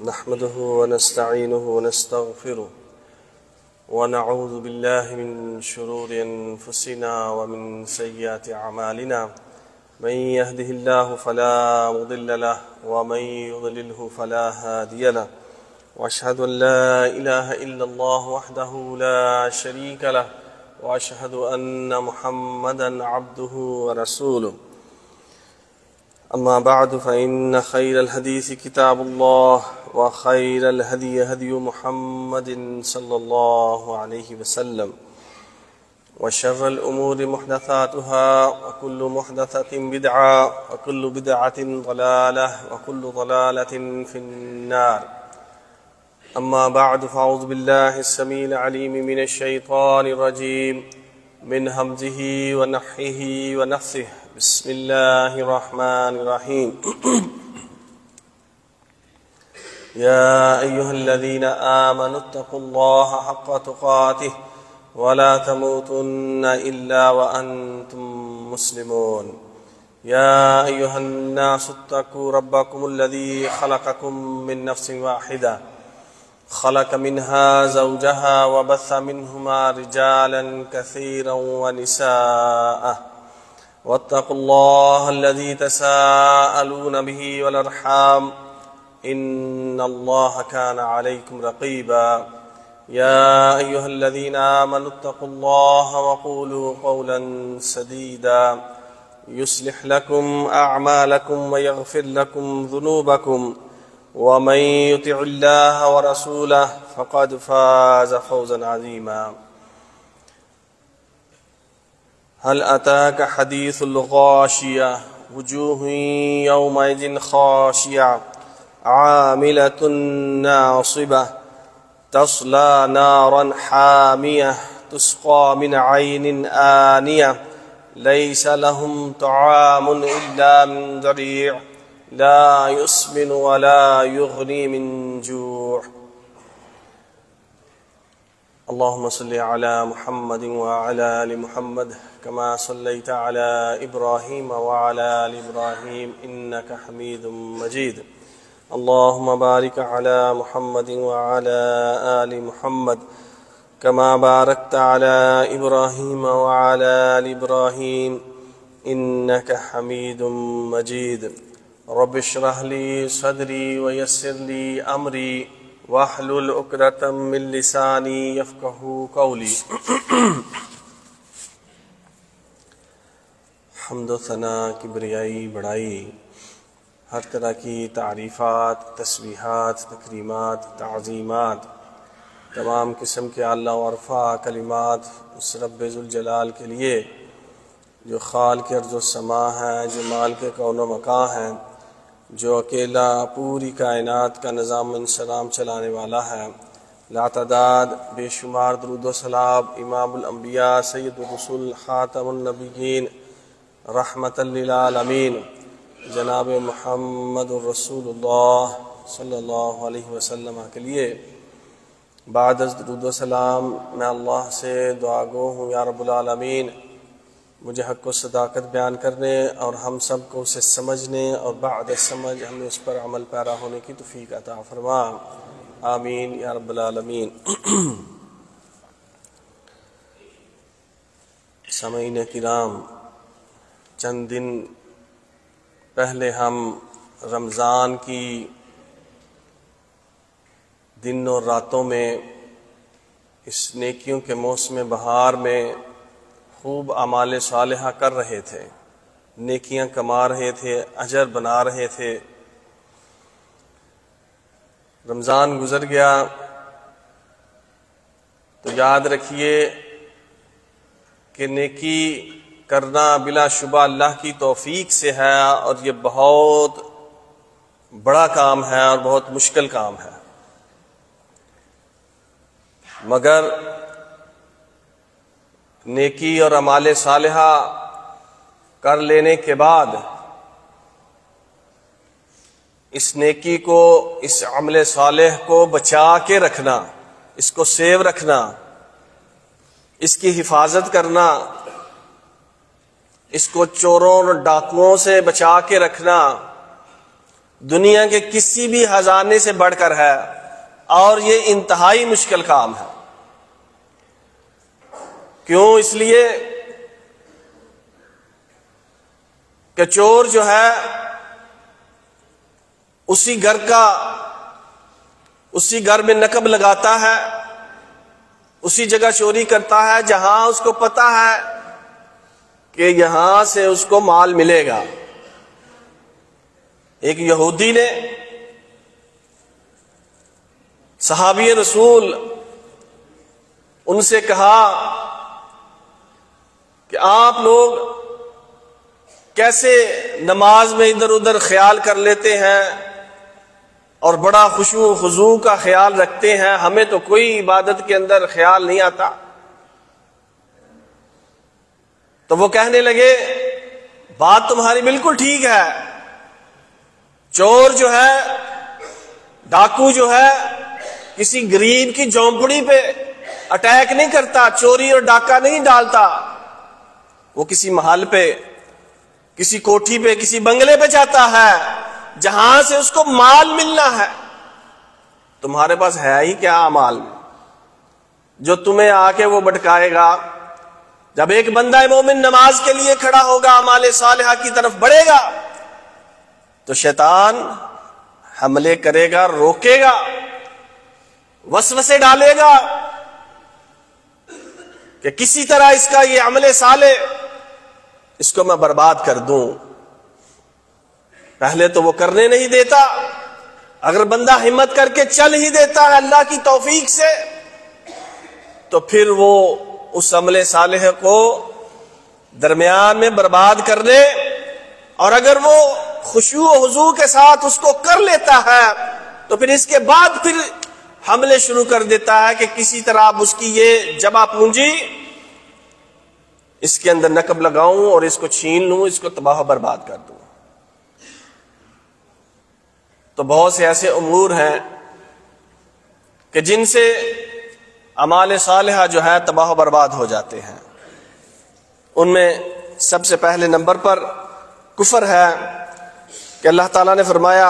نحمده ونستعينه ونستغفره ونعوذ بالله من شرور أنفسنا ومن سيئات أعمالنا من يهده الله فلا مضل له ومن يضلله فلا هادي له وأشهد أن لا إله إلا الله وحده لا شريك له وأشهد أن محمدا عبده ورسوله أما بعد فإن خير الحديث كتاب الله وخير الهدي هدي محمد صلى الله عليه وسلم وشر الأمور محدثاتها وكل محدثة بدعة وكل بدعة ضلالة وكل ضلالة في النار. أما بعد فأعوذ بالله السميع العليم من الشيطان الرجيم من همزه ونفخه ونفثه. بسم الله الرحمن الرحيم. يا أيها الذين آمنوا اتقوا الله حق تقاته ولا تموتن إلا وأنتم مسلمون. يا أيها الناس اتقوا ربكم الذي خلقكم من نفس واحدة خلق منها زوجها وبث منهما رجالا كثيرا ونساء واتقوا الله الذي تساءلون به والأرحام إن الله كان عليكم رقيبا. يا أيها الذين آمنوا اتقوا الله وقولوا قولا سديدا يصلح لكم أعمالكم ويغفر لكم ذنوبكم ومن يطع الله ورسوله فقد فاز فوزا عظيما. هل أتاك حديث الغاشية وجوه يومئذ خاشعة عاملة ناصبة تصلى نارا حامية تسقى من عين آنية ليس لهم طعام إلا من ضريع لا يسمن ولا يغني من جوع. اللهم صل على محمد وعلى آل محمد كما صليت على إبراهيم وعلى آل إبراهيم إنك حميد مجيد. اللهم بارك على محمد وعلى آل محمد كما باركت على إبراهيم وعلى آل إبراهيم إنك حميد مجيد. رب اشرح لي صدري ويسر لي أمري واحلل عقدة من لساني يفقهوا قولي. حمد و ثنا کبریائی بڑائی ہر طرح کی تعریفات، تسبیحات، تکریمات، تعظیمات، تمام قسم کے اعلیٰ و ارفع کلمات اس رب ذوالجلال کے لیے جو خالق ارض و سما ہے، جو مالک کون و مکان ہے، جو اکیلا پوری کائنات کا نظام و انسلام چلانے والا ہے. لا تعداد بے شمار درود و سلام امام الانبیاء سید الرسول خاتم النبیین رحمت للعالمین جناب محمد الرسول اللہ صلی اللہ علیہ وسلم کے لیے. بعد از درود و سلام میں اللہ سے دعا گو ہوں یا رب العالمین مجھے حق و صداقت بیان کرنے اور ہم سب کو اسے سمجھنے اور بعد سمجھ ہمیں اس پر عمل پیرا ہونے کی توفیق عطا فرما. آمین یا رب العالمین. سامعین کرام، چند دن پہلے ہم رمضان کی دن اور راتوں میں اس نیکیوں کے موسم بہار میں خوب اعمال صالحہ کر رہے تھے، نیکیاں کما رہے تھے، اجر بنا رہے تھے. رمضان گزر گیا تو یاد رکھیے کہ نیکی کرنا بلا شبہ اللہ کی توفیق سے ہے اور یہ بہت بڑا کام ہے اور بہت مشکل کام ہے. مگر نیکی اور اعمال صالحہ کر لینے کے بعد اس نیکی کو، اس عمل صالح کو بچا کے رکھنا، اس کو سیو رکھنا، اس کی حفاظت کرنا، اس کو چوروں اور ڈاکوؤں سے بچا کے رکھنا، دنیا کے کسی بھی خزانے سے بڑھ کر ہے، اور یہ انتہائی مشکل کام ہے۔ کیوں؟ اس لیے کہ چور جو ہے اسی گھر میں نقب لگاتا ہے، اسی جگہ چوری کرتا ہے جہاں اس کو پتا ہے کہ یہاں سے اس کو مال ملے گا۔ ایک یہودی نے صحابی رسول ان سے کہا کہ آپ لوگ کیسے نماز میں ادھر ادھر خیال کر لیتے ہیں اور بڑا خشوع و خضوع کا خیال رکھتے ہیں، ہمیں تو کوئی عبادت کے اندر خیال نہیں آتا۔ تو وہ کہنے لگے بات تمہاری بالکل ٹھیک ہے، چور جو ہے، ڈاکو جو ہے، کسی غریب کی جھونپڑی پہ اٹیک نہیں کرتا، چوری اور ڈاکہ نہیں ڈالتا، وہ کسی محل پہ، کسی کوٹھی پہ، کسی بنگلے پہ جاتا ہے جہاں سے اس کو مال ملنا ہے۔ تمہارے پاس ہے ہی کیا مال جو تمہیں آ کے وہ بٹکائے گا؟ جب ایک بندہ مومن نماز کے لیے کھڑا ہوگا، اعمال صالحہ کی طرف بڑھے گا، تو شیطان حملے کرے گا، روکے گا، وسوسے ڈالے گا کہ کسی طرح اس کا یہ عمل صالح اس کو میں برباد کر دوں۔ پہلے تو وہ کرنے نہیں دیتا، اگر بندہ ہمت کر کے چل ہی دیتا ہے اللہ کی توفیق سے، تو پھر وہ اس عمل صالح کو درمیان میں برباد کر دے، اور اگر وہ خشوع و خضوع کے ساتھ اس کو کر لیتا ہے تو پھر اس کے بعد پھر حملے شروع کر دیتا ہے کہ کسی طرح اب اس کی یہ جمع پونجی اس کے اندر نقب لگاؤں اور اس کو چھین لوں، اس کو تباہ و برباد کر دوں۔ تو بہت سے ایسے امور ہیں کہ جن سے اعمال صالحہ جو ہے تباہ و برباد ہو جاتے ہیں۔ ان میں سب سے پہلے نمبر پر کفر ہے کہ اللہ تعالیٰ نے فرمایا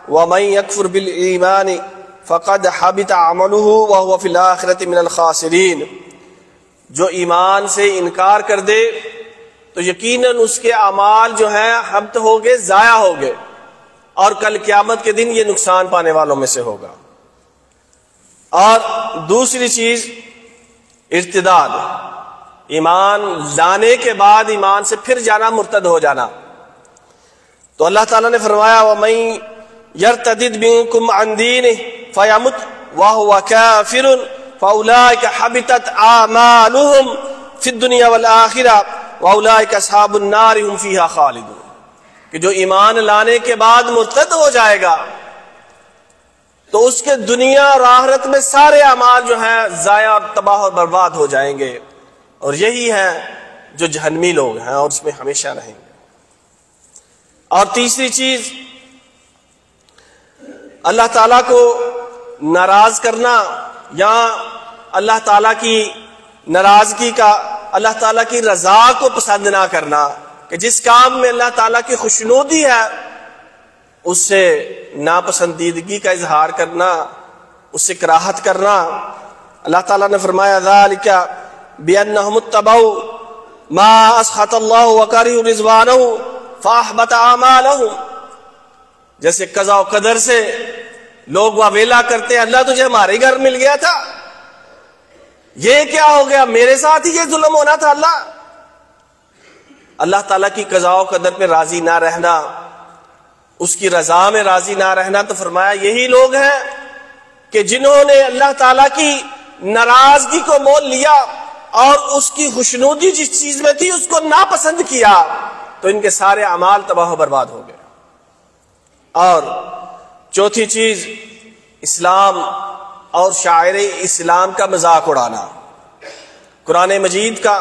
وَمَن يَكْفُرْ بِالْإِيمَانِ فَقَدْ حَبِطَ عَمَلُهُ وَهُوَ فِي الْآخِرَةِ مِنَ الْخَاسِرِينَ، جو ایمان سے انکار کر دے تو یقیناً اس کے اعمال جو ہیں حبط ہو گئے، ضائع ہو گئے، اور کل قیامت کے دن یہ نقصان پانے والوں میں سے ہوگا۔ اور دوسری چیز ارتداد، ایمان لانے کے بعد ایمان سے پھر جانا، مرتد ہو جانا۔ تو اللہ تعالیٰ نے فرمایا وَمَن يَرْتَدِدْ مِنكُمْ عَنْ دِينِهِ فَيَمُتْ وَهُوَ كَافِرٌ فَأُولَٰئِكَ حَبِطَتْ أَعْمَالُهُمْ فِي الدُّنْيَا وَالْآخِرَةِ وَأُولَٰئِكَ أَصْحَابُ النَّارِ هُمْ فِيهَا خَالِدُونَ، کہ جو ایمان لانے کے بعد مرتد ہو جائے گا تو اس کے دنیا اور آخرت میں سارے اعمال جو ہیں ضائع اور تباہ اور برباد ہو جائیں گے، اور یہی ہیں جو جہنمی لوگ ہیں اور اس میں ہمیشہ رہیں گے۔ اور تیسری چیز اللہ تعالیٰ کو ناراض کرنا، یا اللہ تعالیٰ کی ناراضگی کا، اللہ تعالیٰ کی رضا کو پسند نہ کرنا، کہ جس کام میں اللہ تعالیٰ کی خوشنودی ہے اس سے ناپسندیدگی کا اظہار کرنا، اس سے کراہت کرنا۔ اللہ تعالیٰ نے فرمایا ذَلِكَ بِأَنَّهُمُ اتَّبَعُوا مَا أَسْخَطَ اللَّهُ وَكَرِهُوا رِضْوَانَهُ فَأَحْبَطَ أَعْمَالَهُمْ، جیسے قضاء و قدر سے لوگ واویلا کرتے ہیں اللہ تجھے ہمارے گھر مل گیا تھا، یہ کیا ہو گیا، میرے ساتھ ہی یہ ظلم ہونا تھا۔ اللہ تعالیٰ کی قضاء و قدر پہ راضی نہ رہنا، اس کی رضا میں راضی نہ رہنا، تو فرمایا یہی لوگ ہیں کہ جنہوں نے اللہ تعالیٰ کی ناراضگی کو مول لیا اور اس کی خوشنودی جس چیز میں تھی اس کو ناپسند کیا، تو ان کے سارے اعمال تباہ و برباد ہو گئے۔ اور چوتھی چیز اسلام اور شاعر اسلام کا مذاق اڑانا، قرآن مجید کا،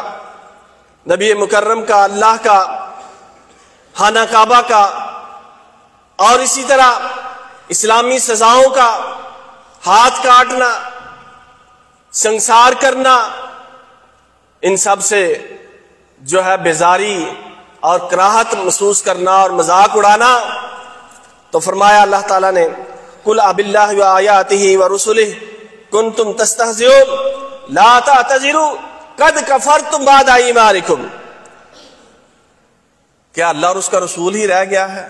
نبی مکرم کا، اللہ کا، خانہ کعبہ کا، اور اسی طرح اسلامی سزاؤں کا ہاتھ کاٹنا، سنسار کرنا، ان سب سے جو ہے بیزاری اور کراہت محسوس کرنا اور مذاق اڑانا، تو فرمایا اللہ تعالیٰ نے قل اباللہ وآیاتہ ورسلہ کنتم تستہزئون لا تعتذروا قد کفرتم بعد ایمانکم. کیا اللہ اور اس کا رسول ہی رہ گیا ہے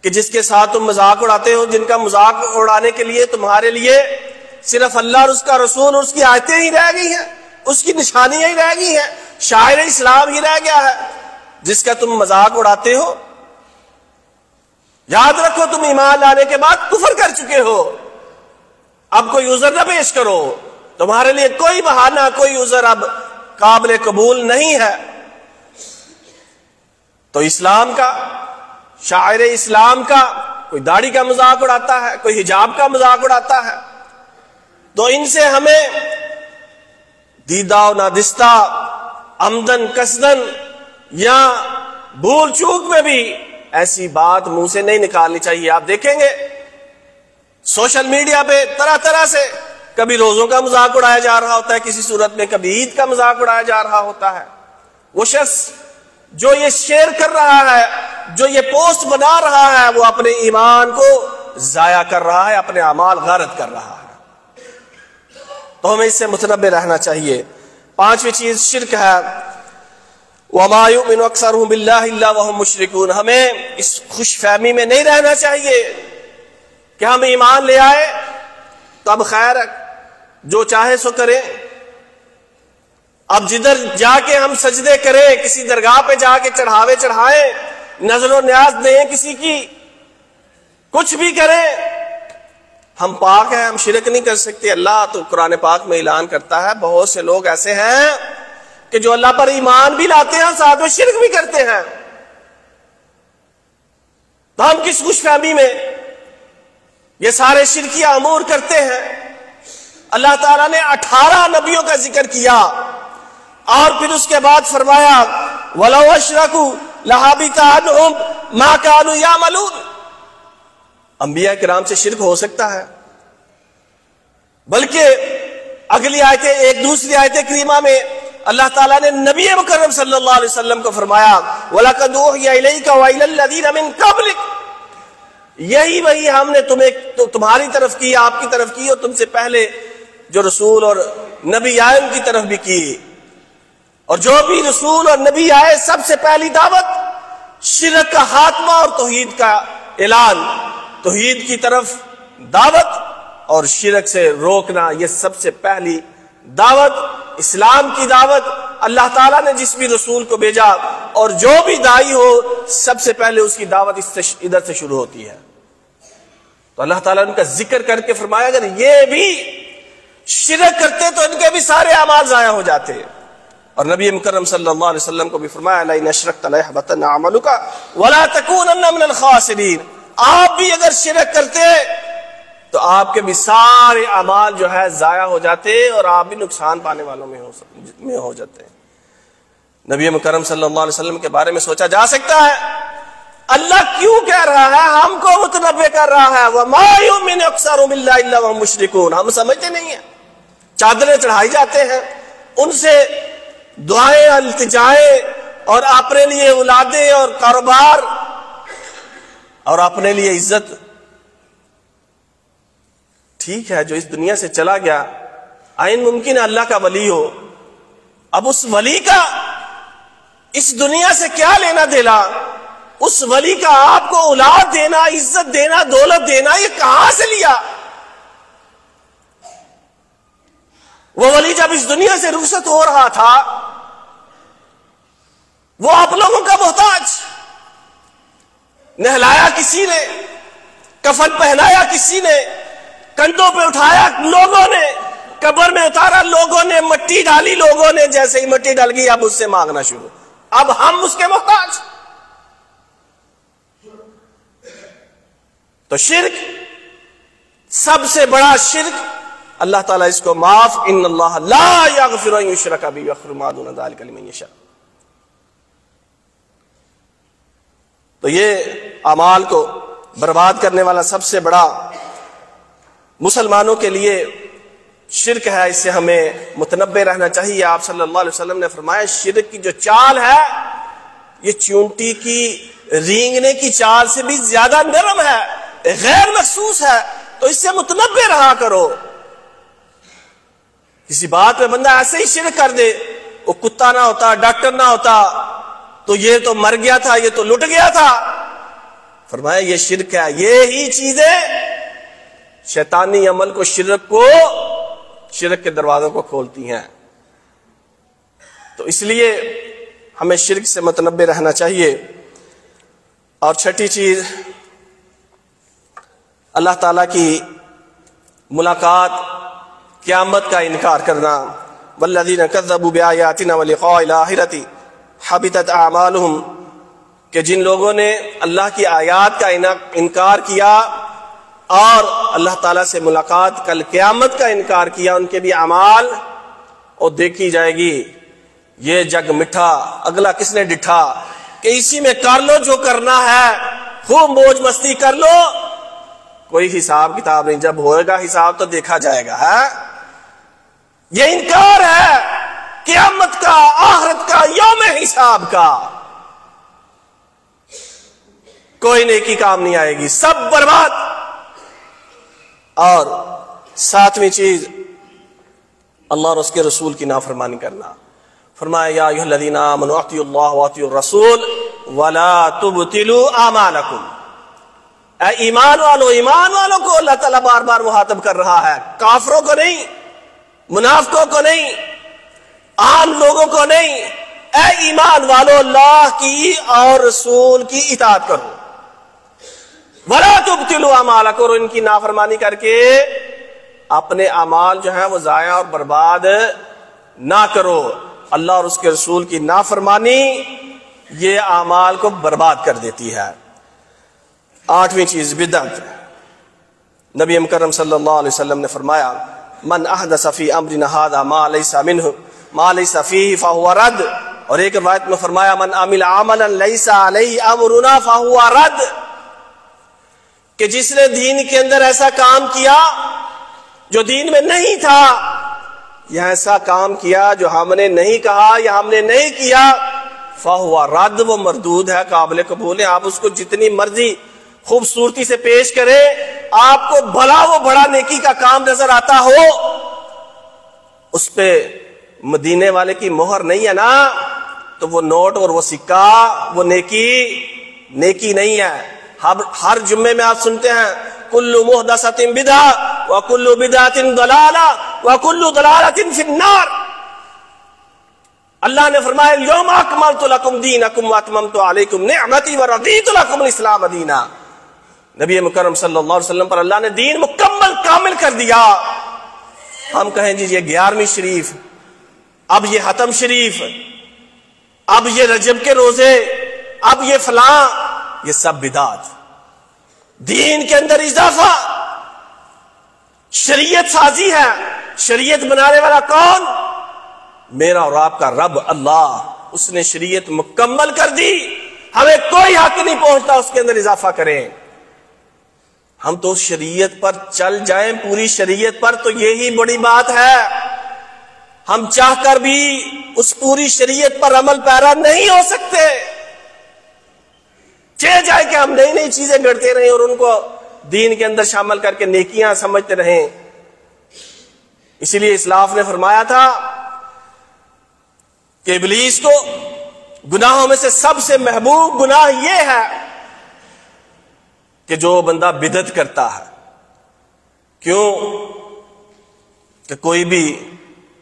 کہ جس کے ساتھ تم مذاق اڑاتے ہو، جن کا مذاق اڑانے کے لیے تمہارے لیے صرف اللہ اور اس کا رسول اور اس کی آیتیں ہی رہ گئی ہیں، اس کی نشانیاں ہی رہ گئی ہیں، شاعر اسلام ہی رہ گیا ہے جس کا تم مذاق اڑاتے ہو؟ یاد رکھو تم ایمان لانے کے بعد کفر کر چکے ہو، اب کوئی عذر نہ پیش کرو، تمہارے لیے کوئی بہانہ کوئی عذر اب قابل قبول نہیں ہے. تو اسلام کا، شاعر اسلام کا کوئی داڑھی کا مذاق اڑاتا ہے، کوئی حجاب کا مذاق اڑاتا ہے، تو ان سے ہمیں دیدہ و نادستہ عمدن قصدن یا بھول چوک میں بھی ایسی بات منہ سے نہیں نکالنی چاہیے. آپ دیکھیں گے سوشل میڈیا پہ طرح طرح سے کبھی روزوں کا مذاق اڑایا جا رہا ہوتا ہے کسی صورت میں، کبھی عید کا مذاق اڑایا جا رہا ہوتا ہے. وہ شخص جو یہ شیئر کر رہا ہے، جو یہ پوسٹ بنا رہا ہے، وہ اپنے ایمان کو ضائع کر رہا ہے، اپنے اعمال غارت کر رہا ہے. تو ہمیں اس سے متنبہ رہنا چاہیے. پانچویں چیز شرک ہے. وَمَا يُؤْمِنُ أَكْثَرُهُم بِاللَّهِ إِلَّا وَهُمْ مُشْرِكُونَ. ہمیں اس خوش فہمی میں نہیں رہنا چاہیے کہ ہم ایمان لے آئے تو اب خیر ہے، جو چاہے سو کریں. اب جدھر جا کے ہم سجدے کریں، کسی درگاہ پہ جا کے چڑھاوے چڑھائیں، نظر و نیاز دیں کسی کی، کچھ بھی کریں، ہم پاک ہیں، ہم شرک نہیں کر سکتے. اللہ تو قرآن پاک میں اعلان کرتا ہے بہت سے لوگ ایسے ہیں کہ جو اللہ پر ایمان بھی لاتے ہیں ساتھ میں شرک بھی کرتے ہیں. تو ہم کس خوش فہمی میں یہ سارے شرکیہ امور کرتے ہیں؟ اللہ تعالیٰ نے 18 نبیوں کا ذکر کیا اور پھر اس کے بعد فرمایا وَلَوْ أَشْرَكُوا لَحَبِطَ عَنْهُمْ مَا كَانُوا يَعْمَلُونَ. انبیاء کرام سے شرک ہو سکتا ہے، بلکہ اگلی آیت، ایک دوسری آیت کریمہ میں اللہ تعالیٰ نے نبی مکرم صلی اللہ علیہ وسلم کو فرمایا وَلَقَدْ أُوحِيَ إِلَيْكَ وَإِلَى الَّذِينَ مِن قَبْلِكَ. یہی وہی ہم نے تمہاری طرف کی، آپ کی طرف کی، اور تم سے پہلے جو رسول اور نبی آئے ان کی طرف بھی کی. اور جو بھی رسول اور نبی آئے سب سے پہلی دعوت شرک کا خاتمہ اور توحید کا اعلان، توحید کی طرف دعوت اور شرک سے روکنا، یہ سب سے پہلی دعوت، اسلام کی دعوت. اللہ تعالیٰ نے جس بھی رسول کو بھیجا اور جو بھی داعی ہو سب سے پہلے اس کی دعوت ادھر سے شروع ہوتی ہے. تو اللہ تعالیٰ نے ان کا ذکر کر کے فرمایا اگر یہ بھی شرک کرتے تو ان کے بھی سارے اعمال ضائع ہو جاتے. اور نبی مکرم صلی اللہ علیہ وسلم کو بھی فرمایا لَئِنْ أَشْرَكْتَ لَيَحْبَطَنَّ عَمَلُكَ وَلَا تَكُونَنَّ مِنَ الْخَاسِرِينَ. آپ بھی اگر شرک کرتے تو آپ کے بھی سارے اعمال جو ہے ضائع ہو جاتے اور آپ بھی نقصان پانے والوں میں ہو جاتے. نبی مکرم صلی اللہ علیہ وسلم کے بارے میں سوچا جا سکتا ہے اللہ کیوں کہہ رہا ہے، ہم کو متنبہ کر رہا ہے وَمَا يُؤْمِنُ أَكْثَرُهُم بِاللَّهِ إِلَّا وَهُمْ مُشْرِكُونَ. ہم سمجھتے نہیں ہیں، چادریں چڑھائی جاتے ہیں، ان سے دعائیں التجائیں اور اپنے لیے اولادیں اور کاروبار اور اپنے لیے عزت. ٹھیک ہے، جو اس دنیا سے چلا گیا آئین ممکن ہے اللہ کا ولی ہو، اب اس ولی کا اس دنیا سے کیا لینا دینا؟ اس ولی کا آپ کو اولاد دینا، عزت دینا، دولت دینا، یہ کہاں سے لیا؟ وہ ولی جب اس دنیا سے رخصت ہو رہا تھا وہ آپ لوگوں کا محتاج، نہلایا کسی نے، کفن پہنایا کسی نے، کندھوں پہ اٹھایا لوگوں نے، قبر میں اتارا لوگوں نے، مٹی ڈالی لوگوں نے، جیسے ہی مٹی ڈل گئی اب اس سے مانگنا شروع، اب ہم اس کے محتاج. تو شرک سب سے بڑا شرک، اللہ تعالیٰ اس کو معاف، ان اللہ لا یغفر ان یشرک بہ ویغفر ما دون ذلک لمن یشاء. تو یہ اعمال کو برباد کرنے والا سب سے بڑا مسلمانوں کے لیے شرک ہے، اس سے ہمیں متنبہ رہنا چاہیے. آپ صلی اللہ علیہ وسلم نے فرمایا شرک کی جو چال ہے یہ چونٹی کی رینگنے کی چال سے بھی زیادہ نرم ہے، غیر محسوس ہے، تو اس سے متنبہ رہا کرو۔ کسی بات پہ بندہ ایسے ہی شرک کر دے، وہ کتا نہ ہوتا، ڈاکٹر نہ ہوتا تو یہ تو مر گیا تھا، یہ تو لٹ گیا تھا۔ فرمایا یہ شرک ہے۔ یہی چیزیں شیطانی عمل کو، شرک کے دروازوں کو کھولتی ہیں۔ تو اس لیے ہمیں شرک سے متنبہ رہنا چاہیے۔ اور چھٹی چیز، اللہ تعالیٰ کی ملاقات، قیامت کا انکار کرنا۔ والذین کذبوا بآیاتنا ولقاء الآخرۃ حبطت اعمالہم، کہ جن لوگوں نے اللہ کی آیات کا انکار کیا اور اللہ تعالیٰ سے ملاقات، کل قیامت کا انکار کیا، ان کے بھی اعمال اور دیکھی جائے گی۔ یہ جگ مٹھا اگلا کس نے ڈٹھا، کہ اسی میں کر لو جو کرنا ہے، خوب موج مستی کر لو، کوئی حساب کتاب نہیں، جب ہوئے گا حساب تو دیکھا جائے گا۔ ہے یہ انکار ہے قیامت کا، آخرت کا، یوم حساب کا۔ کوئی نیکی کام نہیں آئے گی، سب برباد۔ اور ساتویں چیز، اللہ اور اس کے رسول کی نافرمانی کرنا۔ فرمایا یا ایھا الذین آمنوا اطیعوا اللہ واطیعوا الرسول ولا تبطلوا اعمالکم۔ اے ایمان والوں کو اللہ تعالیٰ بار بار مخاطب کر رہا ہے، کافروں کو نہیں، منافقوں کو نہیں، عام لوگوں کو نہیں۔ اے ایمان والو، اللہ کی اور رسول کی اطاعت کرو۔ وَلَا تُبْتِلُوا أَعْمَالَكُمْ، اور ان کی نافرمانی کر کے اپنے اعمال جو ہیں وہ ضائع اور برباد نہ کرو۔ اللہ اور اس کے رسول کی نافرمانی یہ اعمال کو برباد کر دیتی ہے۔ آٹھویں چیز، بدعت۔ نبی مکرم صلی اللہ علیہ وسلم نے فرمایا من احدث فی امرنا ھذا ما لیس منہ ما لیس فیہ فہو رد، اور ایک روایت میں فرمایا من عمل عملا لیس علیہ امرنا فہو رد، کہ جس نے دین کے اندر ایسا کام کیا جو دین میں نہیں تھا، یا ایسا کام کیا جو ہم نے نہیں کہا یا ہم نے نہیں کیا، فہو رد، وہ مردود ہے، قابل قبول ہے۔ آپ اس کو جتنی مرضی خوبصورتی سے پیش کرے، آپ کو بھلا وہ بڑا نیکی کا کام نظر آتا ہو، اس پہ مدینے والے کی مہر نہیں ہے نا، تو وہ نوٹ اور وہ سکہ وہ نیکی نہیں ہے۔ ہر جمعے میں آپ سنتے ہیں کل محدثۃ بدعہ وکل بدعۃ ضلالہ وکل ضلالۃ فی النار۔ اللہ نے فرمایا الیوم اکملت لکم دینکم واتممت علیکم نعمتی ورضیت لکم الاسلام دینا۔ نبی مکرم صلی اللہ علیہ وسلم پر اللہ نے دین مکمل کامل کر دیا۔ ہم کہیں جی یہ 11ویں شریف، اب یہ ختم شریف، اب یہ رجب کے روزے، اب یہ فلاں، یہ سب بدعت، دین کے اندر اضافہ، شریعت سازی ہے۔ شریعت بنانے والا کون؟ میرا اور آپ کا رب اللہ، اس نے شریعت مکمل کر دی، ہمیں کوئی حق نہیں پہنچتا اس کے اندر اضافہ کریں۔ ہم تو اس شریعت پر چل جائیں، پوری شریعت پر، تو یہی بڑی بات ہے۔ ہم چاہ کر بھی اس پوری شریعت پر عمل پیرا نہیں ہو سکتے۔ چاہ جائے کہ ہم نئی نئی چیزیں گھڑتے رہیں اور ان کو دین کے اندر شامل کر کے نیکیاں سمجھتے رہیں۔ اسی لیے اسلاف نے فرمایا تھا کہ ابلیس کو گناہوں میں سے سب سے محبوب گناہ یہ ہے کہ جو بندہ بدعت کرتا ہے۔ کیوں؟ کہ کوئی بھی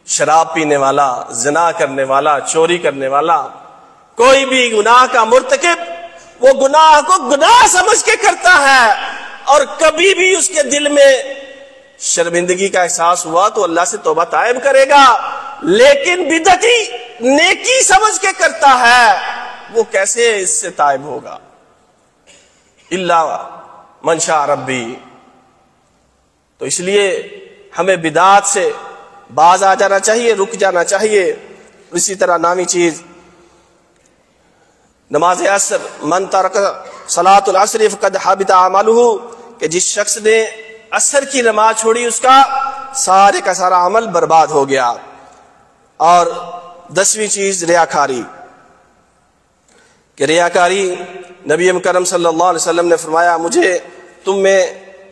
شراب پینے والا، زنا کرنے والا، چوری کرنے والا، کوئی بھی گناہ کا مرتکب، وہ گناہ کو گناہ سمجھ کے کرتا ہے، اور کبھی بھی اس کے دل میں شرمندگی کا احساس ہوا تو اللہ سے توبہ طائب کرے گا۔ لیکن بدعتی نیکی سمجھ کے کرتا ہے، وہ کیسے اس سے طائب ہوگا؟ الا من شاء ربی۔ تو اس لیے ہمیں بدعات سے باز آ جانا چاہیے، رک جانا چاہیے۔ اسی طرح نامی چیز نماز عصر، من ترک صلاۃ العصر فقد حبط عملہ، کہ جس شخص نے عصر کی نماز چھوڑی اس کا سارے کا سارا عمل برباد ہو گیا۔ اور 10ویں چیز ریاکاری، کہ ریاکاری، نبی مکرم صلی اللہ علیہ وسلم نے فرمایا مجھے تم میں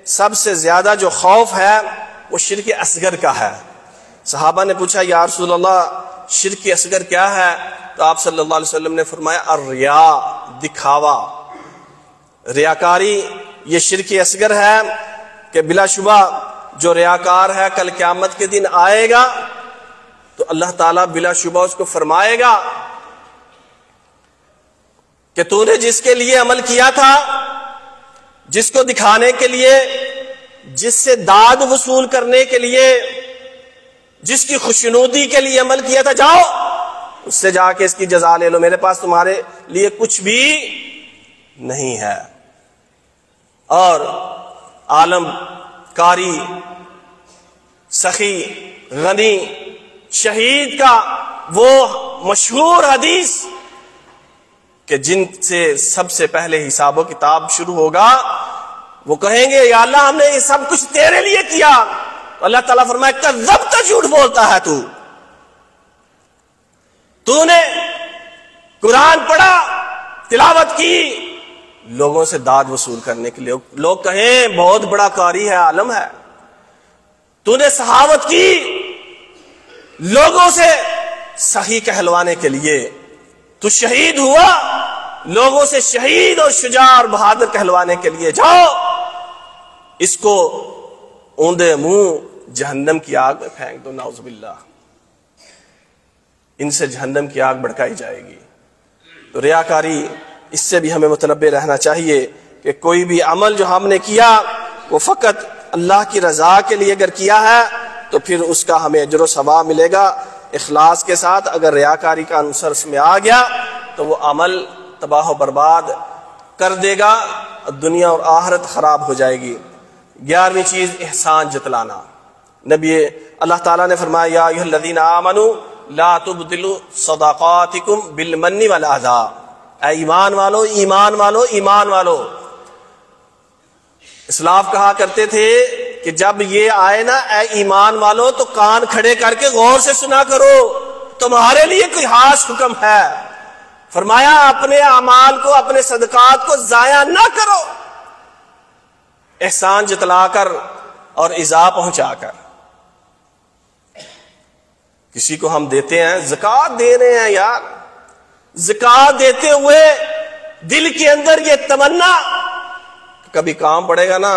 سب سے زیادہ جو خوف ہے وہ شرک اصغر کا ہے۔ صحابہ نے پوچھا یا رسول اللہ شرک اصغر کیا ہے؟ تو آپ صلی اللہ علیہ وسلم نے فرمایا الریا، دکھاوا، ریاکاری یہ شرک اصغر ہے کہ بلا شبہ جو ریاکار ہے کل قیامت کے دن آئے گا تو اللہ تعالیٰ بلا شبہ اس کو فرمائے گا کہ تو نے جس کے لیے عمل کیا تھا، جس کو دکھانے کے لیے، جس سے داد وصول کرنے کے لیے، جس کی خوشنودی کے لیے عمل کیا تھا، جاؤ اس سے جا کے اس کی جزا لے لو، میرے پاس تمہارے لیے کچھ بھی نہیں ہے۔ اور عالم، کاری، سخی، غنی، شہید کا وہ مشہور حدیث کہ جن سے سب سے پہلے حساب و کتاب شروع ہوگا وہ کہیں گے یا اللہ ہم نے یہ سب کچھ تیرے لیے کیا، اللہ تعالیٰ فرمائے کذبت، جھوٹ بولتا ہے تو نے قرآن پڑھا، تلاوت کی لوگوں سے داد وصول کرنے کے لیے، لوگ کہیں بہت بڑا قاری ہے، عالم ہے، تو نے سخاوت کی لوگوں سے سخی کہلوانے کے لیے، تو شہید ہوا لوگوں سے شہید اور شجاع اور بہادر کہلوانے کے لیے، جاؤ اس کو اوندے منہ جہنم کی آگ میں پھینک دو، نعوذ باللہ، ان سے جہنم کی آگ بھڑکائی جائے گی۔ تو ریاکاری اس سے بھی ہمیں متنبہ رہنا چاہیے کہ کوئی بھی عمل جو ہم نے کیا وہ فقط اللہ کی رضا کے لیے اگر کیا ہے تو پھر اس کا ہمیں اجر و ثواب ملے گا اخلاص کے ساتھ۔ اگر ریاکاری کا عنصر اس میں آ گیا تو وہ عمل تباہ و برباد کر دے گا، دنیا اور آخرت خراب ہو جائے گی۔ 11ویں چیز احسان جتلانا۔ نبی اللہ تعالیٰ نے فرمایا یا ایھا الذین آمنوا لا تبطلوا صدقاتکم بالمن والاذی، اے ایمان والو، ایمان والو، ایمان والو۔ اسلاف کہا کرتے تھے کہ جب یہ آئے نا اے ایمان والو تو کان کھڑے کر کے غور سے سنا کرو، تمہارے لیے کوئی خاص حکم ہے۔ فرمایا اپنے اعمال کو، اپنے صدقات کو ضائع نہ کرو، احسان جتلا کر اور ایذا پہنچا کر۔ کسی کو ہم دیتے ہیں، زکوٰۃ دے رہے ہیں یار، زکوٰۃ دیتے ہوئے دل کے اندر یہ تمنا کبھی کام پڑے گا نا،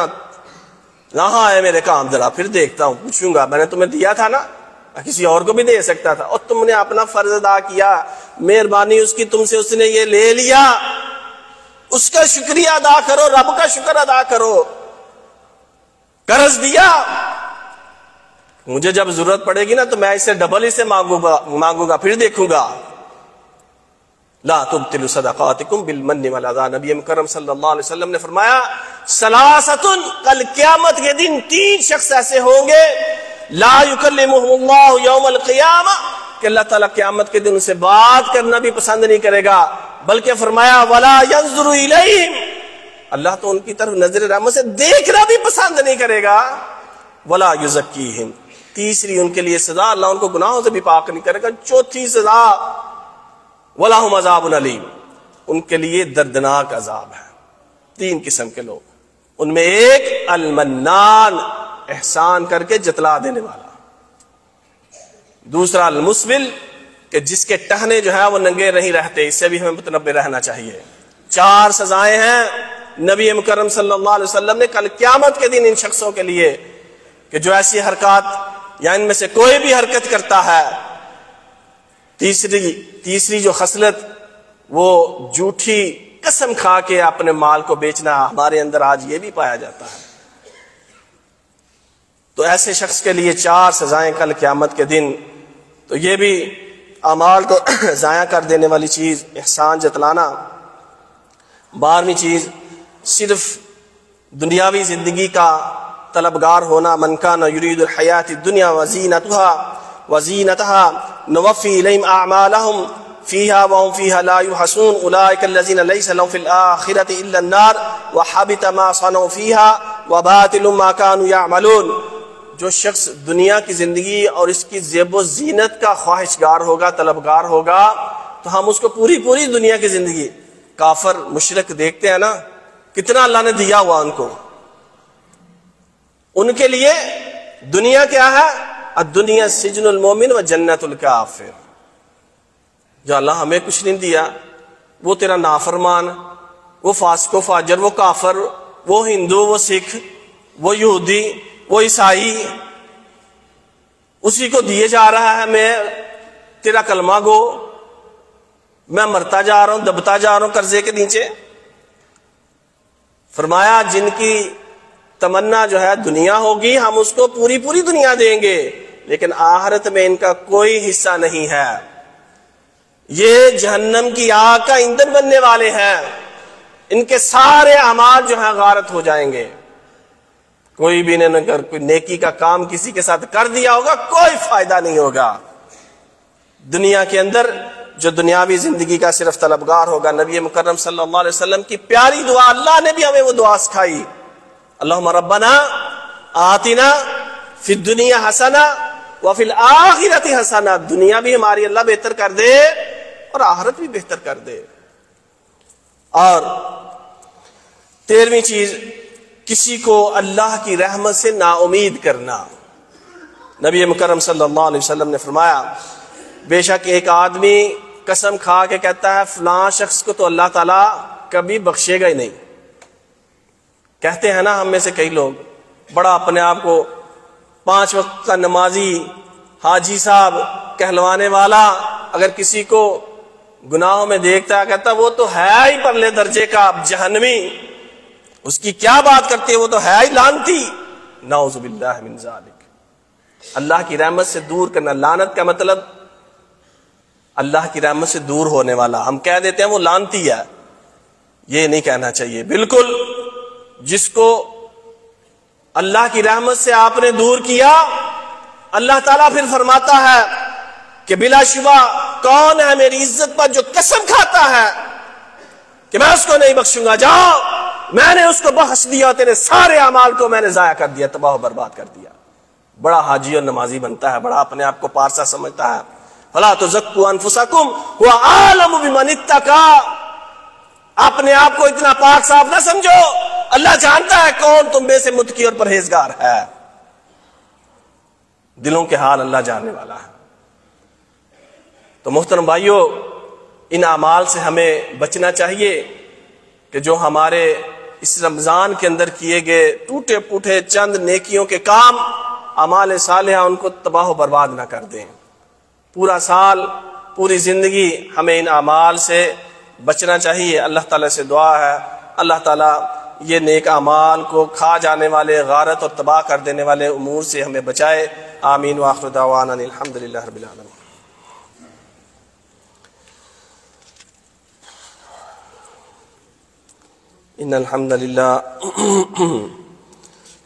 ہاں ہے میرے کام، ذرا پھر دیکھتا ہوں، پوچھوں گا میں نے تمہیں دیا تھا نا، کسی اور کو بھی دے سکتا تھا، اور تم نے اپنا فرض ادا کیا، مہربانی اس کی تم سے اس نے یہ لے لیا، اس کا شکریہ ادا کرو، رب کا شکر ادا کرو۔ قرض دیا، مجھے جب ضرورت پڑے گی نا تو میں اسے ڈبل اسے مانگوں گا پھر دیکھوں گا۔ لا تبطلوا صدقاتکم بالمن والاذی، نبی مکرم صلی اللہ علیہ وسلم نے فرمایا ثلاثۃ، کل قیامت کے دن 3 شخص ایسے ہوں گے لا یکلمہم اللہ یوم القیامہ، کہ اللہ تعالیٰ قیامت کے دن ان سے بات کرنا بھی پسند نہیں کرے گا، بلکہ فرمایا ولا ینظر الیہم، اللہ تو ان کی طرف نظر رحمت سے دیکھنا بھی پسند نہیں کرے گا، ولا یزکیہم، تیسری ان کے لیے سزا، اللہ ان کو گناہوں سے بھی پاک نہیں کرے گا، چوتھی سزا وَلَهُمْ عَذَابٌ عَلِيمٌ، ان کے لیے دردناک عذاب ہے۔ 3 قسم کے لوگ، ان میں ایک المنان، احسان کر کے جتلا دینے والا، دوسرا المسبل، کہ جس کے ٹہنے جو ہے وہ ننگے نہیں رہتے، اس سے بھی ہمیں متنبہ رہنا چاہیے۔ 4 سزائیں ہیں نبی مکرم صلی اللہ علیہ وسلم نے کل قیامت کے دن ان شخصوں کے لیے کہ جو ایسی حرکات یا ان میں سے کوئی بھی حرکت کرتا ہے۔ تیسری جو خصلت وہ جھوٹی قسم کھا کے اپنے مال کو بیچنا، ہمارے اندر آج یہ بھی پایا جاتا ہے۔ تو ایسے شخص کے لیے 4 سزائیں کل قیامت کے دن۔ تو یہ بھی اعمال کو ضائع کر دینے والی چیز احسان جتلانا۔ 12ویں چیز صرف دنیاوی زندگی کا طلبگار ہونا، من کان یرید الحیات الدنیا وزینتها نوفی الیہم اعمالہم فیہا وہم فیہا لا یحصون اولئک الذین لیس لهم فی الآخرۃ الا النار وحبط ما صنعوا فیہا وباطل ما كانوا یعملون۔ جو شخص دنیا کی زندگی اور اس کی زیب و زینت کا خواہشگار ہوگا، طلبگار ہوگا، تو ہم اس کو پوری دنیا کی زندگی کافر مشرک دیکھتے ہیں نا کتنا اللہ نے دیا ہوا ان کو، ان کے لیے دنیا کیا ہے؟ الدنیا سجن المومن و جنت الکافر. جو اللہ ہمیں کچھ نہیں دیا، وہ تیرا نافرمان، وہ فاسق و فاجر، وہ کافر، وہ ہندو، وہ سکھ، وہ یہودی، وہ عیسائی، اسی کو دیے جا رہا ہے. میں تیرا کلمہ گو، میں مرتا جا رہا ہوں، دبتا جا رہا ہوں قرضے کے نیچے. فرمایا جن کی تمنا جو ہے دنیا ہوگی، ہم اس کو پوری پوری دنیا دیں گے، لیکن آخرت میں ان کا کوئی حصہ نہیں ہے. یہ جہنم کی آگ کا ایندھن بننے والے ہیں. ان کے سارے اعمال جو ہیں غارت ہو جائیں گے. کوئی بھی نے اگر کوئی نیکی کا کام کسی کے ساتھ کر دیا ہوگا، کوئی فائدہ نہیں ہوگا. دنیا کے اندر جو دنیاوی زندگی کا صرف طلبگار ہوگا، نبی مکرم صلی اللہ علیہ وسلم کی پیاری دعا، اللہ نے بھی ہمیں وہ دعا سکھائی، اللہم ربنا آتنا فی الدنیا حسنہ وفی الآخرۃ حسنہ. دنیا بھی ہماری اللہ بہتر کر دے اور آخرت بھی بہتر کر دے. اور 13ویں چیز، کسی کو اللہ کی رحمت سے نا امید کرنا. نبی مکرم صلی اللہ علیہ وسلم نے فرمایا بے شک ایک آدمی قسم کھا کے کہتا ہے فلاں شخص کو تو اللہ تعالیٰ کبھی بخشے گا ہی نہیں. کہتے ہیں نا ہم میں سے کئی لوگ، بڑا اپنے آپ کو 5 وقت کا نمازی حاجی صاحب کہلوانے والا، اگر کسی کو گناہوں میں دیکھتا ہے کہتا وہ تو ہے ہی پرلے درجے کا جہنمی، اس کی کیا بات کرتے، وہ تو ہے ہی لعنتی. نعوذ باللہ من ذالک. اللہ کی رحمت سے دور کرنا. لعنت کا مطلب اللہ کی رحمت سے دور ہونے والا. ہم کہہ دیتے ہیں وہ لعنتی ہے، یہ نہیں کہنا چاہیے. بالکل جس کو اللہ کی رحمت سے آپ نے دور کیا، اللہ تعالیٰ پھر فرماتا ہے کہ بلا شبہ کون ہے میری عزت پر جو قسم کھاتا ہے کہ میں اس کو نہیں بخشوں گا، جاؤ میں نے اس کو بخش دیا، تیرے سارے اعمال کو میں نے ضائع کر دیا، تباہ و برباد کر دیا. بڑا حاجی اور نمازی بنتا ہے، بڑا اپنے آپ کو پارسا سمجھتا ہے. فلا تزکوا انفسکم هو اعلم بمن اتقى. اپنے آپ کو اتنا پاک صاف نہ سمجھو، اللہ جانتا ہے کون تم میں سے متقی اور پرہیزگار ہے. دلوں کے حال اللہ جاننے والا ہے. تو محترم بھائیو، ان اعمال سے ہمیں بچنا چاہیے کہ جو ہمارے اس رمضان کے اندر کیے گئے ٹوٹے پوٹے چند نیکیوں کے کام، اعمال صالحہ، ان کو تباہ و برباد نہ کر دیں. پورا سال، پوری زندگی ہمیں ان اعمال سے بچنا چاہیے. اللہ تعالیٰ سے دعا ہے اللہ تعالیٰ یہ نیک اعمال کو کھا جانے والے، غارت اور تباہ کر دینے والے امور سے ہمیں بچائے. آمین. وآخر دعوانا الحمدللہ رب العالمین. ان الحمد للہ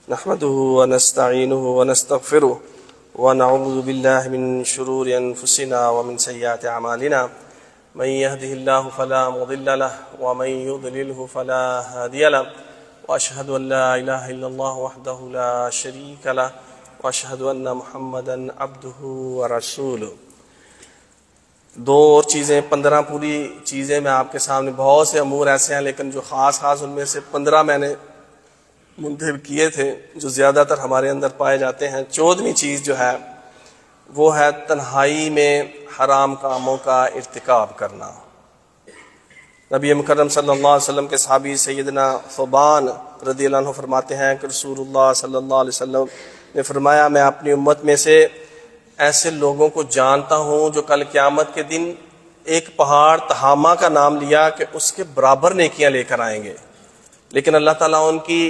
نحمده ونستعینه ونستغفره ونعوذ باللہ من شرور انفسنا ومن سیئات اعمالنا. من يهده الله فلا مضل له ومن يضلله فلا هادي له واشهد ان لا اله الا الله وحده لا شريك له واشهد ان محمدا عبده ورسوله. 2 اور چیزیں، 15 پوری چیزیں میں آپ کے سامنے، بہت سے امور ایسے ہیں لیکن جو خاص ان میں سے 15 میں نے منتخب کیے تھے جو زیادہ تر ہمارے اندر پائے جاتے ہیں. 14ویں چیز جو ہے وہ ہے تنہائی میں حرام کاموں کا ارتکاب کرنا. نبی مکرم صلی اللہ علیہ وسلم کے صحابی سیدنا ثوبان رضی اللہ عنہ فرماتے ہیں کہ رسول اللہ صلی اللہ علیہ وسلم نے فرمایا میں اپنی امت میں سے ایسے لوگوں کو جانتا ہوں جو کل قیامت کے دن ایک پہاڑ تہامہ کا نام لیا کہ اس کے برابر نیکیاں لے کر آئیں گے، لیکن اللہ تعالیٰ ان کی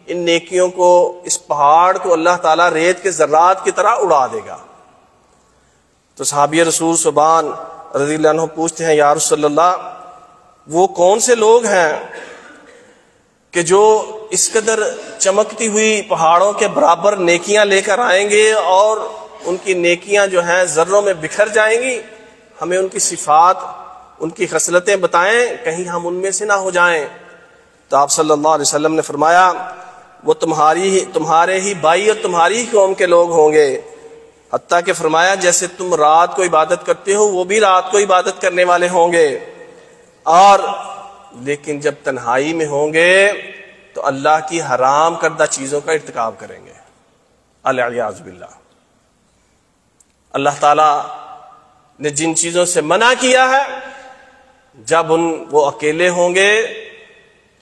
ان نیکیوں کو، اس پہاڑ کو اللہ تعالیٰ ریت کے ذرات کی طرح اڑا دے گا. تو صحابی رسول ثوبان رضی اللہ عنہ پوچھتے ہیں یا رسول اللہ وہ کون سے لوگ ہیں کہ جو اس قدر چمکتی ہوئی پہاڑوں کے برابر نیکیاں لے کر آئیں گے اور ان کی نیکیاں جو ہیں ذروں میں بکھر جائیں گی؟ ہمیں ان کی صفات، ان کی خصلتیں بتائیں، کہیں ہم ان میں سے نہ ہو جائیں. تو آپ صلی اللہ علیہ وسلم نے فرمایا وہ تمہارے ہی بھائی اور تمہاری ہی قوم کے لوگ ہوں گے. حتیٰ کہ فرمایا جیسے تم رات کو عبادت کرتے ہو وہ بھی رات کو عبادت کرنے والے ہوں گے، اور لیکن جب تنہائی میں ہوں گے تو اللہ کی حرام کردہ چیزوں کا ارتکاب کریں گے، الیاذ باللہ۔ اللہ تعالیٰ نے جن چیزوں سے منع کیا ہے، جب وہ اکیلے ہوں گے،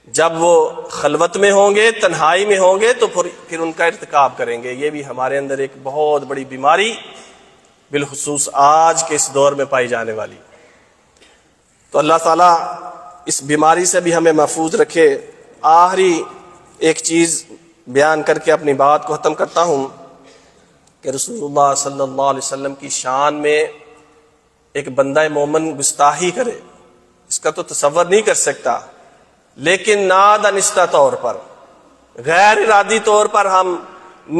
جب وہ خلوت میں ہوں گے، تنہائی میں ہوں گے، تو پھر ان کا ارتکاب کریں گے۔ یہ بھی ہمارے اندر ایک بہت بڑی بیماری، بالخصوص آج کے اس دور میں پائی جانے والی۔ تو اللہ تعالیٰ اس بیماری سے بھی ہمیں محفوظ رکھے۔ آخری ایک چیز بیان کر کے اپنی بات کو ختم کرتا ہوں کہ رسول اللہ صلی اللہ علیہ وسلم کی شان میں ایک بندہ مومن گستاخی کرے، اس کا تو تصور نہیں کر سکتا، لیکن نادانستہ طور پر، غیر ارادی طور پر ہم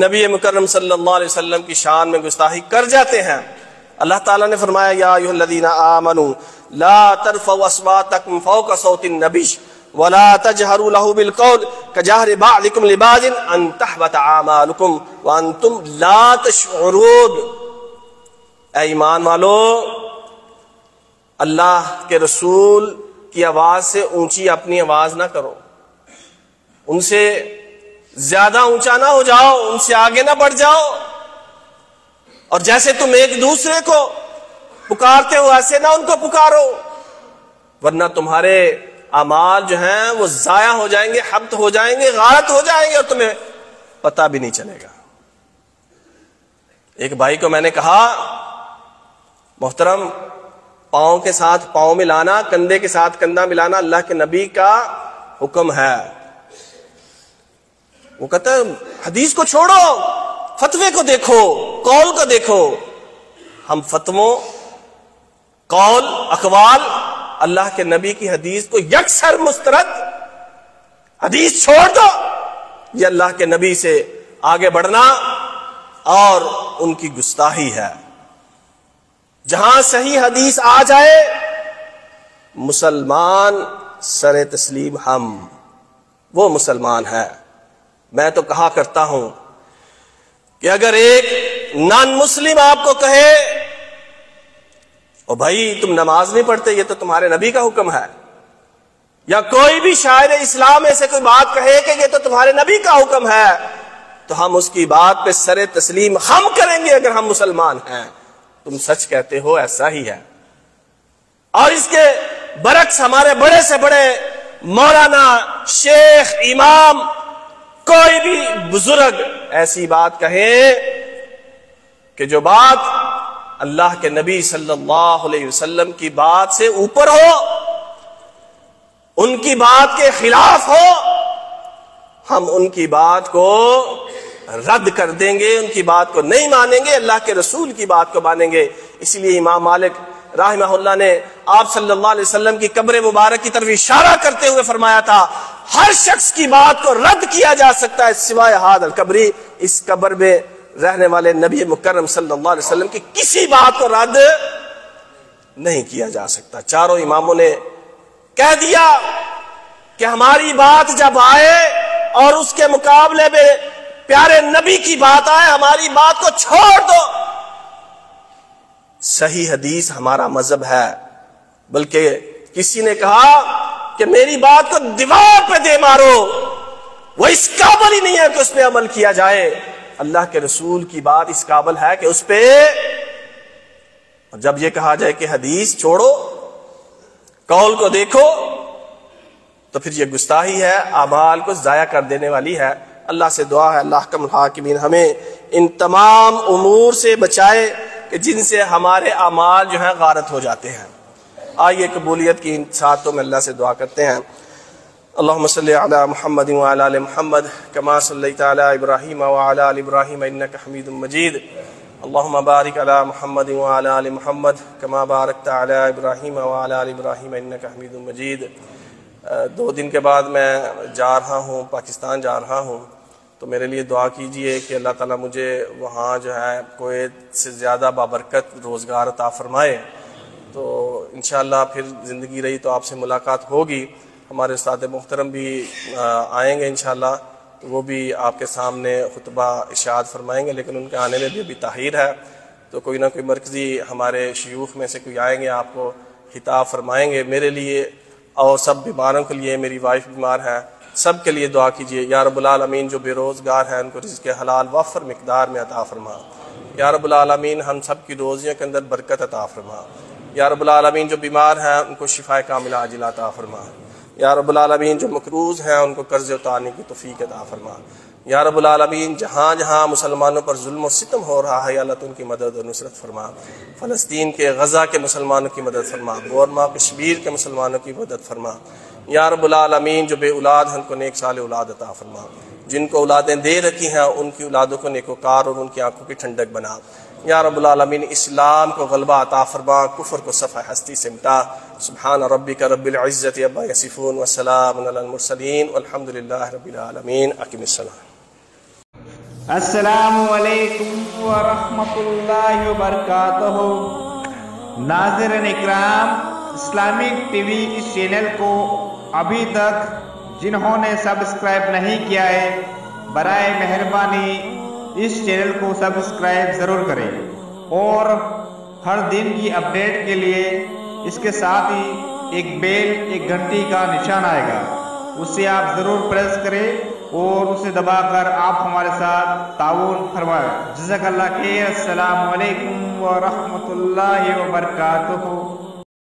نبی مکرم صلی اللہ علیہ وسلم کی شان میں گستاخی کر جاتے ہیں۔ اللہ تعالیٰ نے فرمایا یا ایھا الذین آمنوا لا ترفعوا اصواتکم فوق صوت النبی ولا تجہروا له بالقول کجہر بعضکم لبعض ان تحبط اعمالکم وانتم لا تشعرون۔ اے ایمان والو، اللہ کے رسول کی آواز سے اونچی اپنی آواز نہ کرو، ان سے زیادہ اونچا نہ ہو جاؤ، ان سے آگے نہ بڑھ جاؤ، اور جیسے تم ایک دوسرے کو پکارتے ہو ایسے نہ ان کو پکارو، ورنہ تمہارے اعمال جو ہیں وہ ضائع ہو جائیں گے، حبط ہو جائیں گے، غارت ہو جائیں گے، اور تمہیں پتہ بھی نہیں چلے گا۔ ایک بھائی کو میں نے کہا محترم، پاؤں کے ساتھ پاؤں ملانا، کندھے کے ساتھ کندھا ملانا اللہ کے نبی کا حکم ہے۔ وہ کہتا ہے حدیث کو چھوڑو، فتوے کو دیکھو، قول کو دیکھو۔ ہم فتووں، قول، اقوال، اللہ کے نبی کی حدیث کو یکسر مسترد، حدیث چھوڑ دو، یہ اللہ کے نبی سے آگے بڑھنا اور ان کی گستاخی ہے۔ جہاں صحیح حدیث آ جائے مسلمان سر تسلیم، ہم وہ مسلمان ہے۔ میں تو کہا کرتا ہوں کہ اگر ایک نان مسلم آپ کو کہے او بھائی تم نماز نہیں پڑھتے، یہ تو تمہارے نبی کا حکم ہے، یا کوئی بھی شاعر اسلام میں سے کوئی بات کہے کہ یہ تو تمہارے نبی کا حکم ہے، تو ہم اس کی بات پہ سر تسلیم ہم کریں گے اگر ہم مسلمان ہیں۔ تم سچ کہتے ہو، ایسا ہی ہے۔ اور اس کے برعکس ہمارے بڑے سے بڑے مولانا، شیخ، امام، کوئی بھی بزرگ ایسی بات کہیں کہ جو بات اللہ کے نبی صلی اللہ علیہ وسلم کی بات سے اوپر ہو، ان کی بات کے خلاف ہو، ہم ان کی بات کو رد کر دیں گے، ان کی بات کو نہیں مانیں گے، اللہ کے رسول کی بات کو مانیں گے۔ اس لیے امام مالک رحمہ اللہ نے آپ صلی اللہ علیہ وسلم کی قبر مبارک کی طرف اشارہ کرتے ہوئے فرمایا تھا ہر شخص کی بات کو رد کیا جا سکتا ہے سوائے ہذا القبری، اس قبر میں رہنے والے نبی مکرم صلی اللہ علیہ وسلم کی کسی بات کو رد نہیں کیا جا سکتا۔ چاروں اماموں نے کہہ دیا کہ ہماری بات جب آئے اور اس کے مقابلے میں پیارے نبی کی بات آئے، ہماری بات کو چھوڑ دو۔ صحیح حدیث ہمارا مذہب ہے، بلکہ کسی نے کہا کہ میری بات کو دیوار پہ دے مارو، وہ اس قابل ہی نہیں ہے کہ اس پہ عمل کیا جائے۔ اللہ کے رسول کی بات اس قابل ہے کہ اس پہ، جب یہ کہا جائے کہ حدیث چھوڑو، قول کو دیکھو، تو پھر یہ گستاخی ہے، اعمال کو ضائع کر دینے والی ہے۔ اللہ سے دعا ہے اللہ احکم الحاکمین ہمیں ان تمام امور سے بچائے کہ جن سے ہمارے اعمال جو ہیں غارت ہو جاتے ہیں۔ آئیے قبولیت کی ان ساتوں میں اللہ سے دعا کرتے ہیں۔ اللہم صلی علی محمد وعلی آل محمد کما صلیت علی ابراہیم وعلی آل ابراہیم انک حمید مجید۔ اللہم بارک علی محمد وعلی آل محمد کما بارکت علی ابراہیم وعلی آل ابراہیم انک حمید مجید۔ 2 دن کے بعد میں جا رہا ہوں، پاکستان جا رہا ہوں، تو میرے لیے دعا کیجئے کہ اللہ تعالیٰ مجھے وہاں جو ہے کویت سے زیادہ بابرکت روزگار عطا فرمائے۔ تو انشاءاللہ پھر زندگی رہی تو آپ سے ملاقات ہوگی۔ ہمارے استاد محترم بھی آئیں گے انشاءاللہ، تو وہ بھی آپ کے سامنے خطبہ ارشاد فرمائیں گے، لیکن ان کے آنے میں بھی ابھی تاخیر ہے، تو کوئی نہ کوئی مرکزی ہمارے شیوخ میں سے کوئی آئیں گے، آپ کو خطاب فرمائیں گے۔ میرے لیے اور سب بیماروں کے لیے، میری وائف بیمار ہے، سب کے لیے دعا کیجیے۔ یا رب العالمین جو بے روزگار ہیں ان کو رزق حلال وافر مقدار میں عطا فرما۔ یا رب العالمین ہم سب کی روزیوں کے اندر برکت عطا فرما۔ یا رب العالمین جو بیمار ہیں ان کو شفا کاملہ عاجلہ عطا فرما۔ یا رب العالمین جو مقروض ہیں ان کو قرض اتارنے کی توفیق عطا فرما۔ یا رب العالمین جہاں جہاں مسلمانوں پر ظلم و ستم ہو رہا ہے یا اللہ تو ان کی مدد اور نصرت فرما۔ فلسطین کے، غزہ کے مسلمانوں کی مدد فرما، بورما کشمیر کے مسلمانوں کی مدد فرما۔ یا رب العالمین جو بے اولاد ہیں ان کو نیک صالح اولاد عطا فرما۔ جن کو اولادیں دے رکھی ہیں ان کی اولادوں کو نیکوکار اور ان کی آنکھوں کی ٹھنڈک بنا۔ یا رب العالمین اسلام کو غلبہ عطا فرما، کفر کو صفحہ ہستی سے مٹا۔ سبحان ربک رب العزت عما یصفون وسلام علی المرسلین والحمد للہ رب العالمین۔ اقم الصلاۃ۔ السلام علیکم ورحمۃ اللہ وبرکاتہ۔ ناظرین اکرام، اسلامک ٹی وی اس چینل کو ابھی تک جنہوں نے سبسکرائب نہیں کیا ہے، برائے مہربانی اس چینل کو سبسکرائب ضرور کریں، اور ہر دن کی اپڈیٹ کے لیے اس کے ساتھ ہی ایک بیل، ایک گھنٹی کا نشان آئے گا، اسے آپ ضرور پریس کریں اور اسے دبا کر آپ ہمارے ساتھ تعاون فرمائیں۔ جزاک اللہ خیر۔ السلام علیکم ورحمۃ اللہ وبرکاتہ۔